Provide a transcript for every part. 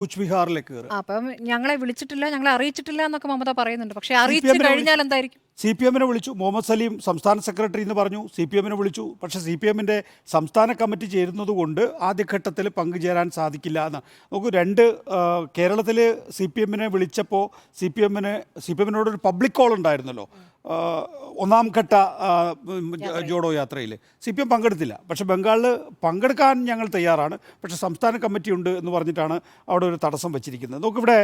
കൂച്ച്ബിഹാറിലേക്ക് കയറുക. അപ്പം ഞങ്ങളെ വിളിച്ചിട്ടില്ല, ഞങ്ങളെ അറിയിച്ചിട്ടില്ല എന്നൊക്കെ മമത പറയുന്നുണ്ട്. പക്ഷേ അറിയിച്ചു കഴിഞ്ഞാൽ എന്തായിരിക്കും? CPM-നെ വിളിച്ചു. മുഹമ്മദ് സലീം സംസ്ഥാന സെക്രട്ടറി എന്ന് പറഞ്ഞു. CPM-നെ വിളിച്ചു. പക്ഷേ CPM-ൻ്റെ സംസ്ഥാന കമ്മിറ്റി ചേരുന്നത് കൊണ്ട് ആദ്യഘട്ടത്തിൽ പങ്കുചേരാൻ സാധിക്കില്ല എന്ന്. നമുക്ക് കേരളത്തിൽ CPM-നെ വിളിച്ചപ്പോൾ CPM-നോടൊരു പബ്ലിക് കോൾ ഉണ്ടായിരുന്നല്ലോ. ഒന്നാം ഘട്ട ജോഡോ യാത്രയിൽ CPM പങ്കെടുത്തില്ല. പക്ഷേ ബംഗാളിൽ പങ്കെടുക്കാൻ ഞങ്ങൾ തയ്യാറാണ്, പക്ഷേ സംസ്ഥാന കമ്മിറ്റി ഉണ്ട് എന്ന് പറഞ്ഞിട്ടാണ് അവിടെ ഒരു തടസ്സം വച്ചിരിക്കുന്നത്. നമുക്കിവിടെ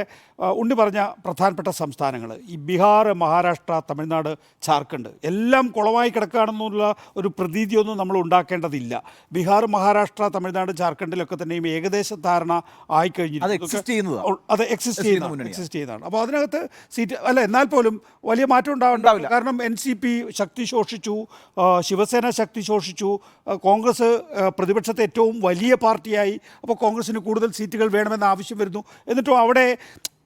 ഉണ്ണി പറഞ്ഞ പ്രധാനപ്പെട്ട സംസ്ഥാനങ്ങൾ ഈ ബീഹാർ, മഹാരാഷ്ട്ര, തമിഴ്നാട്, ഝാർഖണ്ഡ് എല്ലാം കുളമായി കിടക്കുകയാണെന്നുള്ള ഒരു പ്രതീതിയൊന്നും നമ്മൾ ഉണ്ടാക്കേണ്ടതില്ല. ബീഹാർ, മഹാരാഷ്ട്ര, തമിഴ്നാട്, ഝാർഖണ്ഡിലൊക്കെ തന്നെയും ഏകദേശ ധാരണ ആയിക്കഴിഞ്ഞിട്ടുണ്ട്. അത് എക്സിസ്റ്റ് ചെയ്യുന്നതാണ്. അപ്പോൾ അതിനകത്ത് സീറ്റ് അല്ല, എന്നാൽ പോലും വലിയ മാറ്റം ഉണ്ടാവില്ല. കാരണം NCP ശക്തി ശോഷിച്ചു, ശിവസേന ശക്തി ശോഷിച്ചു, കോൺഗ്രസ് പ്രതിപക്ഷത്തെ ഏറ്റവും വലിയ പാർട്ടിയായി. അപ്പോൾ കോൺഗ്രസിന് കൂടുതൽ സീറ്റുകൾ വേണമെന്ന ആവശ്യം വരുന്നു. എന്നിട്ടും അവിടെ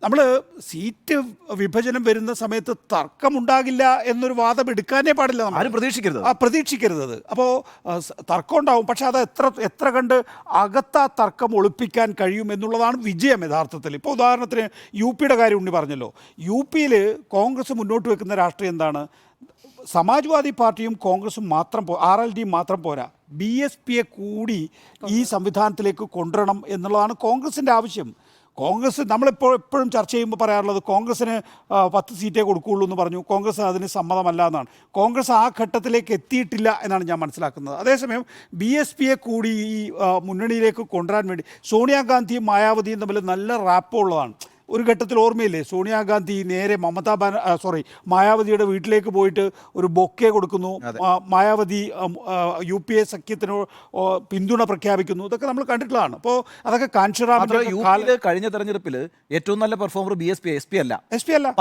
നമ്മൾ സീറ്റ് വിഭജനം വരുന്ന സമയത്ത് തർക്കമുണ്ടാകില്ല എന്നൊരു വാദം എടുക്കാനേ പാടില്ല. ആരും പ്രതീക്ഷിക്കരുത്. അപ്പോൾ തർക്കം ഉണ്ടാവും, പക്ഷെ അത് എത്ര കണ്ട് അകത്താ തർക്കം ഒളിപ്പിക്കാൻ കഴിയും എന്നുള്ളതാണ് വിജയം യഥാർത്ഥത്തിൽ. ഇപ്പോൾ ഉദാഹരണത്തിന് UP-യുടെ കാര്യം ഉണ്ണി പറഞ്ഞല്ലോ. UP-യിൽ കോൺഗ്രസ് മുന്നോട്ട് വെക്കുന്ന രാഷ്ട്രീയം എന്താണ്? സമാജ്വാദി പാർട്ടിയും കോൺഗ്രസും മാത്രം RLD മാത്രം പോരാ, BSPയെ കൂടി ഈ സംവിധാനത്തിലേക്ക് കൊണ്ടുവരണം എന്നുള്ളതാണ് കോൺഗ്രസിൻ്റെ ആവശ്യം. കോൺഗ്രസ് എപ്പോഴും ചർച്ച ചെയ്യുമ്പോൾ പറയാറുള്ളത് കോൺഗ്രസ്സിന് 10 സീറ്റേ കൊടുക്കുകയുള്ളൂ എന്ന് പറഞ്ഞു. കോൺഗ്രസ് അതിന് സമ്മതമല്ല എന്നാണ്. കോൺഗ്രസ് ആ ഘട്ടത്തിലേക്ക് എത്തിയിട്ടില്ല എന്നാണ് ഞാൻ മനസ്സിലാക്കുന്നത്. അതേസമയം BSPയെ കൂടി ഈ മുന്നണിയിലേക്ക് കൊണ്ടുവരാൻ വേണ്ടി സോണിയാഗാന്ധിയും മായാവതിയും തമ്മിൽ നല്ല റാപ്പുള്ളതാണ്. ഒരു ഘട്ടത്തിൽ ഓർമ്മയില്ലേ, സോണിയാഗാന്ധി നേരെ മായാവതിയുടെ വീട്ടിലേക്ക് പോയിട്ട് ഒരു ബൊക്കെ കൊടുക്കുന്നു. മായാവതി UPA സഖ്യത്തിന് പിന്തുണ പ്രഖ്യാപിക്കുന്നു. ഇതൊക്കെ നമ്മൾ കണ്ടിട്ടുള്ളതാണ്. അപ്പോൾ അതൊക്കെ കാഞ്ചിറാമിന്റെ കഴിഞ്ഞ തെരഞ്ഞെടുപ്പിൽ ഏറ്റവും നല്ല പെർഫോമർ SP അല്ല.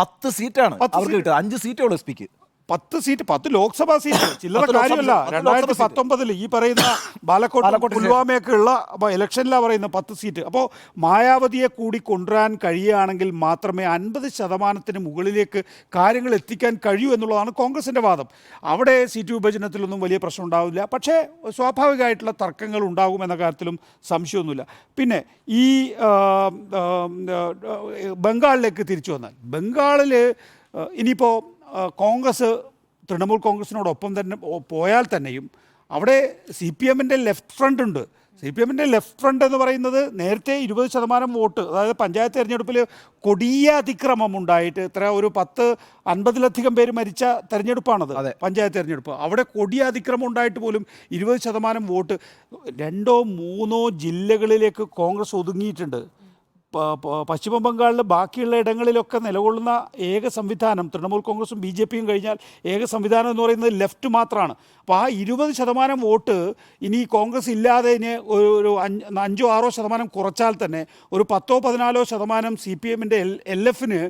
10 സീറ്റാണ് അവർക്ക് കിട്ടുക. 5 സീറ്റുള്ളൂ SP-ക്ക്. 10 ലോക്സഭാ സീറ്റ് ചില്ലറ കാര്യമല്ല. 2019 ഈ പറയുന്ന ബാലക്കോട്ട് പുൽവാമയൊക്കെ ഉള്ള ഇലക്ഷനിലാണ് പറയുന്നത് 10 സീറ്റ്. അപ്പോൾ മായാവതിയെ കൂടി കൊണ്ടുവരാൻ കഴിയുകയാണെങ്കിൽ മാത്രമേ 50% മുകളിലേക്ക് കാര്യങ്ങൾ എത്തിക്കാൻ കഴിയൂ എന്നുള്ളതാണ് കോൺഗ്രസിൻ്റെ വാദം. അവിടെ സീറ്റ് വിഭജനത്തിലൊന്നും വലിയ പ്രശ്നം ഉണ്ടാവില്ല, പക്ഷേ സ്വാഭാവികമായിട്ടുള്ള തർക്കങ്ങൾ ഉണ്ടാകുമെന്ന കാര്യത്തിലും സംശയമൊന്നുമില്ല. പിന്നെ ഈ ബംഗാളിലേക്ക് തിരിച്ചു വന്നാൽ, ബംഗാളിൽ ഇനിയിപ്പോൾ തൃണമൂൽ കോൺഗ്രസിനോടൊപ്പം തന്നെ പോയാൽ തന്നെയും അവിടെ CPM-ൻ്റെ ലെഫ്റ്റ് ഫ്രണ്ട് ഉണ്ട്. CPM-ൻ്റെ ലെഫ്റ്റ് ഫ്രണ്ട് എന്ന് പറയുന്നത് നേരത്തെ 20% വോട്ട്, അതായത് പഞ്ചായത്ത് തെരഞ്ഞെടുപ്പിൽ കൊടിയ അതിക്രമം ഉണ്ടായിട്ട് ഒരു 50-ലധികം പേര് മരിച്ച തെരഞ്ഞെടുപ്പാണത് പഞ്ചായത്ത് തെരഞ്ഞെടുപ്പ്. അവിടെ കൊടിയ അതിക്രമം ഉണ്ടായിട്ട് പോലും 20% വോട്ട് 2-3 ജില്ലകളിലേക്ക് കോൺഗ്രസ് ഒതുങ്ങിയിട്ടുണ്ട്. പശ്ചിമ ബംഗാളിൽ ബാക്കിയുള്ള ഇടങ്ങളിലൊക്കെ നിലകൊള്ളുന്ന ഏക സംവിധാനം തൃണമൂൽ കോൺഗ്രസും BJP-യും കഴിഞ്ഞാൽ ഏക സംവിധാനം എന്ന് പറയുന്നത് ലെഫ്റ്റ് മാത്രമാണ്. അപ്പോൾ ആ 20% വോട്ട് ഇനി കോൺഗ്രസ് ഇല്ലാതെ ഇനി ഒരു 5-6% കുറച്ചാൽ തന്നെ ഒരു 10-14% CPM-ൻ്റെ LF-ന്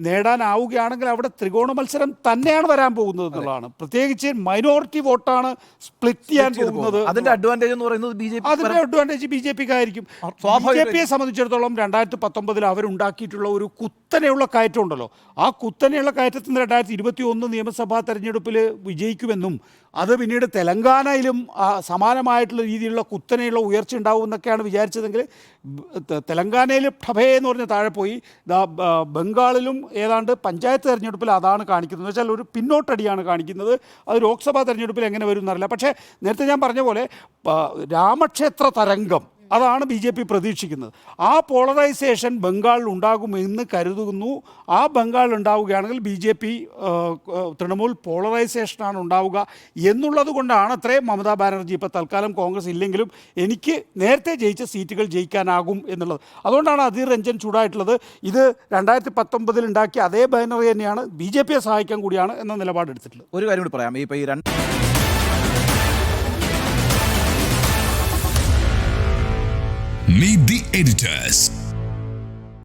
നേടാനാവുകയാണെങ്കിൽ അവിടെ ത്രികോണ മത്സരം തന്നെയാണ് വരാൻ പോകുന്നത് എന്നുള്ളതാണ്. പ്രത്യേകിച്ച് മൈനോറിറ്റി വോട്ടാണ് സ്പ്ലിറ്റ് ചെയ്യാൻ പോകുന്നത്. അതിൻ്റെ അഡ്വാൻറ്റേജ് എന്ന് പറയുന്നത് BJP-ക്കായിരിക്കും. BJP-യെ സംബന്ധിച്ചിടത്തോളം 2019 അവരുണ്ടാക്കിയിട്ടുള്ള ഒരു കുത്തനെയുള്ള കയറ്റം ഉണ്ടല്ലോ. ആ കുത്തനെയുള്ള കയറ്റത്തിൽ നിന്ന് 2021 നിയമസഭാ തെരഞ്ഞെടുപ്പിൽ വിജയിക്കുമെന്നും അത് പിന്നീട് തെലങ്കാനയിലും സമാനമായിട്ടുള്ള രീതിയിലുള്ള കുത്തനെയുള്ള ഉയർച്ച ഉണ്ടാവും എന്നൊക്കെയാണ് വിചാരിച്ചതെങ്കിൽ തെലങ്കാനയിൽ ഠഭേ എന്ന് പറഞ്ഞ് താഴെ പോയി. ബംഗാളിലും ഏതാണ്ട് പഞ്ചായത്ത് തെരഞ്ഞെടുപ്പിൽ അതാണ് കാണിക്കുന്നത്. എന്ന് വെച്ചാൽ ഒരു പിന്നോട്ടടിയാണ് കാണിക്കുന്നത്. അത് ലോക്സഭാ തെരഞ്ഞെടുപ്പിൽ എങ്ങനെ വരും എന്നറിയില്ല. പക്ഷേ നേരത്തെ ഞാൻ പറഞ്ഞ പോലെ രാമക്ഷേത്ര തരംഗം അതാണ് BJP പ്രതീക്ഷിക്കുന്നത്. ആ പോളറൈസേഷൻ ബംഗാളിൽ ഉണ്ടാകുമെന്ന് കരുതുന്നു. ആ ബംഗാളിൽ ഉണ്ടാവുകയാണെങ്കിൽ BJP തൃണമൂൽ പോളറൈസേഷനാണ് ഉണ്ടാവുക എന്നുള്ളത് കൊണ്ടാണ് അത്രേ മമതാ ബാനർജി ഇപ്പോൾ തൽക്കാലം കോൺഗ്രസ് ഇല്ലെങ്കിലും എനിക്ക് നേരത്തെ ജയിച്ച സീറ്റുകൾ ജയിക്കാനാകും എന്നുള്ളത്. അതുകൊണ്ടാണ് അധീർ രഞ്ജൻ ചൂടായിട്ടുള്ളത്. ഇത് 2019 ഉണ്ടാക്കിയ അതേ ബാനർ തന്നെയാണ്, BJP-യെ സഹായിക്കാൻ കൂടിയാണ് എന്ന നിലപാടെടുത്തിട്ടുള്ളത്. ഒരു കാര്യം കൂടി പറയാം. ഇപ്പോൾ ഈ Meet the editors.